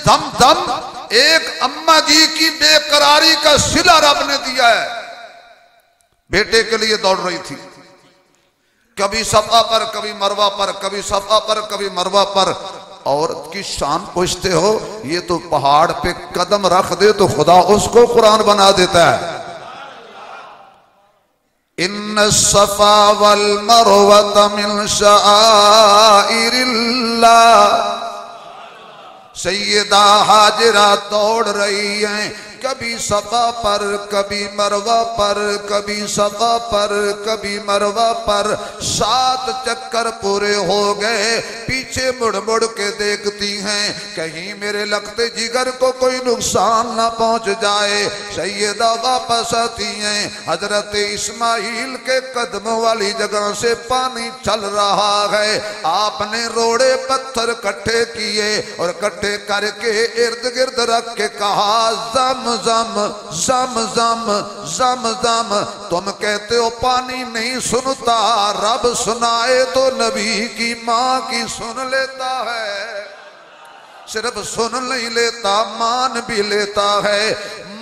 दम दम एक अम्मा जी की बेकरारी का सिला रब ने दिया है। बेटे के लिए दौड़ रही थी, कभी सफा पर कभी मरवा पर, कभी सफा पर कभी मरवा पर। औरत की शान पूछते हो, ये तो पहाड़ पे कदम रख दे तो खुदा उसको कुरान बना देता है। इन्न सफा वल मरवत मिन शाइरिल्लाह। सैयदा हाजरा दौड़ रही हैं, कभी सफा पर कभी मरवा पर, कभी सफा पर कभी मरवा पर। 7 चक्कर पूरे हो गए, पीछे मुड़ मुड़ के देखती हैं कहीं मेरे लगते जिगर को कोई नुकसान ना पहुंच जाए। सैयदा वापस आती हैं, हजरत इस्माइल के कदमों वाली जगह से पानी चल रहा है। आपने रोड़े पत्थर इकट्ठे किए और इकट्ठे करके इर्द गिर्द रख के कहा, जम जम जम जम जम जम। तुम कहते हो पानी नहीं सुनता, रब सुनाए तो नबी की माँ की सुन लेता है। सिर्फ सुन नहीं लेता, मान भी लेता है।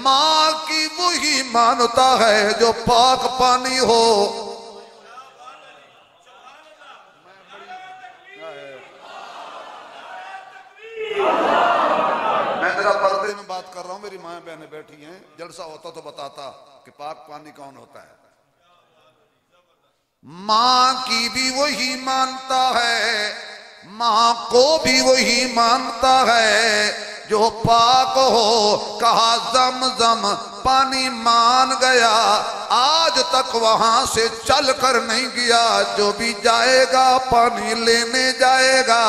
माँ की वही मानता है जो पाक पानी हो। पर्दे में बात कर रहा हूं, मेरी माँ बहनें बैठी हैं, जलसा होता तो बताता कि पाक पानी कौन होता है। माँ की भी वही मानता है, माँ को भी वही मानता है जो पाक हो। कहा जम जम, पानी मान गया, आज तक वहां से चल कर नहीं गया। जो भी जाएगा पानी लेने जाएगा।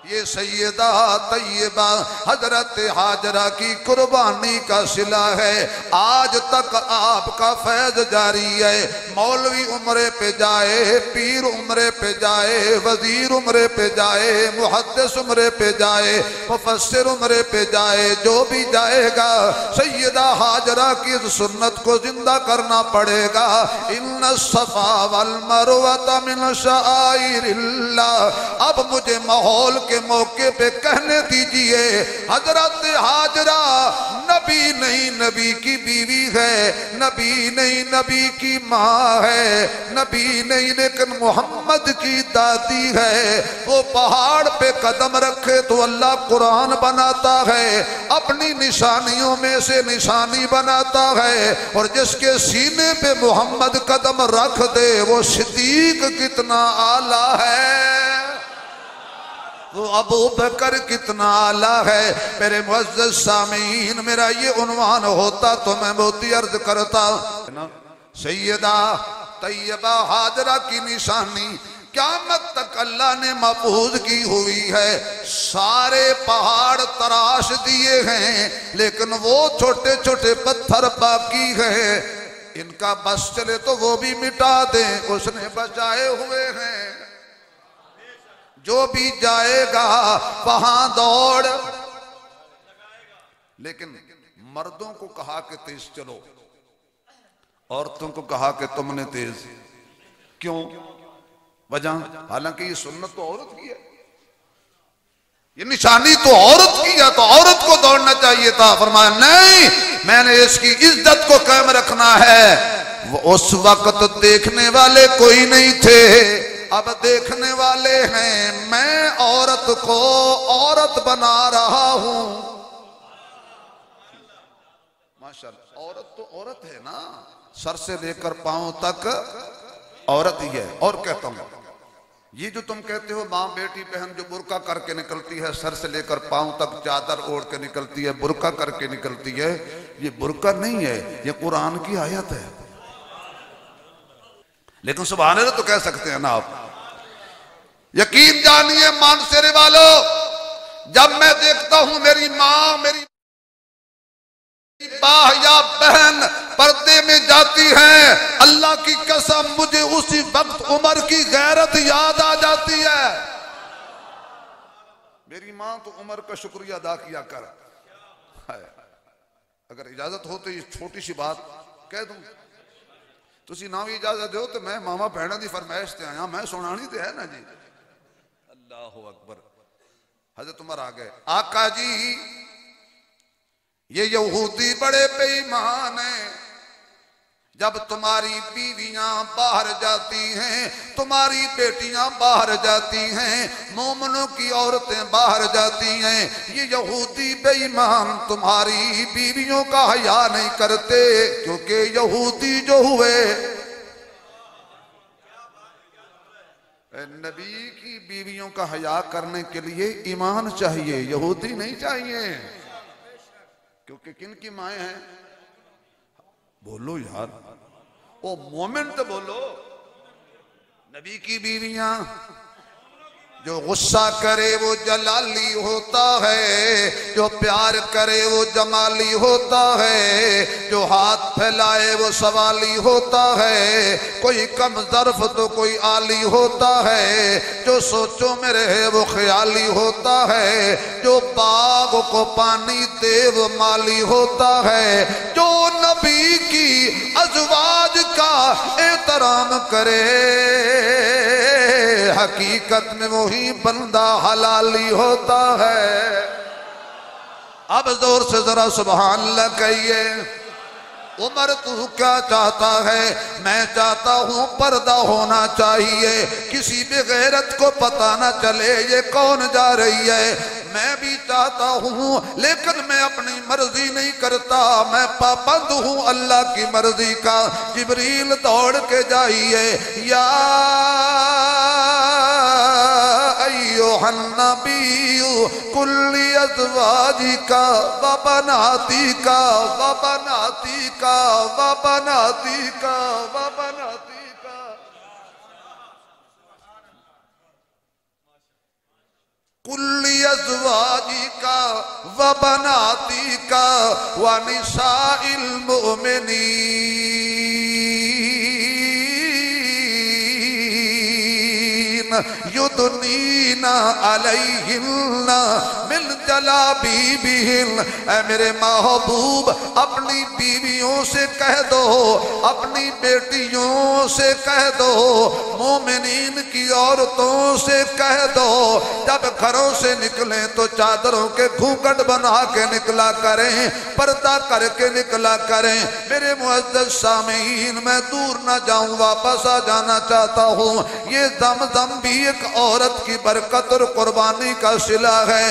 ये सैयदा तैयबा हजरत हाजरा की कुर्बानी का सिला है। आज तक आपका फैज जारी है। मौलवी उम्रे पे जाए, पीर उम्रे पे जाए, वजीर उम्रे पे जाए, मुहद्दिस उम्रे पे जाए, मुफस्सिर उम्रे पे जाए, जो भी जाएगा सैयदा हाजरा की सुन्नत को जिंदा करना पड़ेगा। इन्न सफा वल मरवत मिन शाइरिल्लाह। अब मुझे माहौल के मौके पे कहने दीजिए, हजरत हाजरा नबी नहीं नबी की बीवी है, नबी नहीं नबी की माँ है, नबी नहीं लेकिन मोहम्मद की दादी है। वो पहाड़ पे कदम रखे तो अल्लाह कुरान बनाता है, अपनी निशानियों में से निशानी बनाता है। और जिसके सीने पे मोहम्मद कदम रख दे वो सिद्दीक कितना आला है, वो अबू बकर कितना आला है। मेरे मुअज़्ज़ज़ सामीन, मेरा ये उन्वान होता तो मैं बहुत ही अर्ज करता। सैयदा तैयबा हाजरा की निशानी क़यामत तक अल्लाह ने महफूज की हुई है। सारे पहाड़ तराश दिए हैं लेकिन वो छोटे छोटे पत्थर बाकी हैं। इनका बस चले तो वो भी मिटा दें, उसने बचाए हुए हैं। जो भी जाएगा वहां दौड़। लेकिन मर्दों को कहा कि तेज चलो, औरतों को कहा कि तुमने तेज क्यों? वजह, हालांकि ये सुन्नत तो औरत की है, ये निशानी तो औरत की है, तो औरत को दौड़ना चाहिए था। फरमाया नहीं, मैंने इसकी इज्जत को कायम रखना है। वो उस वक्त देखने वाले कोई नहीं थे, अब देखने वाले हैं। मैं औरत को औरत बना रहा हूं। माशाअल्लाह, औरत तो औरत है ना, सर से लेकर पांव तक औरत ही है। और कहता हूं, ये जो तुम कहते हो माँ बेटी बहन जो बुर्का करके निकलती है, सर से लेकर पांव तक चादर ओढ़ के निकलती है, बुर्का करके निकलती है, ये बुर्का नहीं है, ये कुरान की आयत है। लेकिन सुभान अल्लाह तो कह सकते हैं ना आप। यकीन जानिए मानसेरे वालों, जब मैं देखता हूं मेरी माँ, मेरी माँ या बहन पर्दे में जाती है, अल्लाह की कसम मुझे उसी वक्त उमर की गैरत याद आ जाती है। मेरी माँ तो उमर का शुक्रिया अदा किया कर। अगर इजाजत हो तो ये छोटी सी बात कह दूं, तुसी ना भी इजाजत दो तो मैं मामा भैणा की फरमाइश से आया, मैं सुनानी तो है ना जी। अल्लाह अकबर। हजरत उमर आ गए, आका जी ये यहूदी बड़े बेईमान हैं, जब तुम्हारी बीवियां बाहर जाती हैं, तुम्हारी बेटियां बाहर जाती हैं, मोमनों की औरतें बाहर जाती हैं, ये यहूदी बेईमान तुम्हारी बीवियों का हया नहीं करते, क्योंकि यहूदी जो हुए नबी की बीवियों का हया करने के लिए ईमान चाहिए, यहूदी नहीं चाहिए। क्योंकि किन की माएँ हैं, बोलो यार, ओ मोमिन तो बोलो। नबी की बीवियां जो गुस्सा करे वो जलाली होता है, जो प्यार करे वो जमाली होता है, जो हाथ फैलाए वो सवाली होता है, कोई कम ज़र्फ तो कोई आली होता है, जो सोचो में रहे वो ख्याली होता है, जो बाग को पानी दे वो माली होता है, जो नबी की अज़वाज का एहतराम करे हकीकत में वही बंदा हलाली होता है। अब जोर से जरा सुभान अल्लाह कहिए। उमर तू क्या चाहता है? मैं चाहता हूँ पर्दा होना चाहिए, किसी भी गैरत को पता न चले ये कौन जा रही है। मैं भी चाहता हूँ लेकिन मैं अपनी मर्जी नहीं करता, मैं पाबंद हूँ अल्लाह की मर्जी का। जिब्रील दौड़ के जाइए, या अय्युहन्नबी कुल्ली अज़वाजिका व बनातिका व बनातिका व बनातिका व बनातिका। कुल्ली अज़वाजिका व बनातिका व निसाइल मुमिनीन युदनीना अलैहिन्ना मिन जलाबीबिहिन। ऐ मेरे महबूब अपनी बीवियों से कह दो, अपनी बेटियों से कह दो, मोमिनीन की औरतों से कह दो, जब घरों से निकलें तो चादरों के घूंघट बना के निकला करें, पर्दा करके निकला करें। मेरे मुअज़्ज़ज़ सामीन, मैं दूर न जाऊं, वापस आ जाना चाहता हूँ। ये दम भी एक औरत की बरकत और कुर्बानी का सिला है।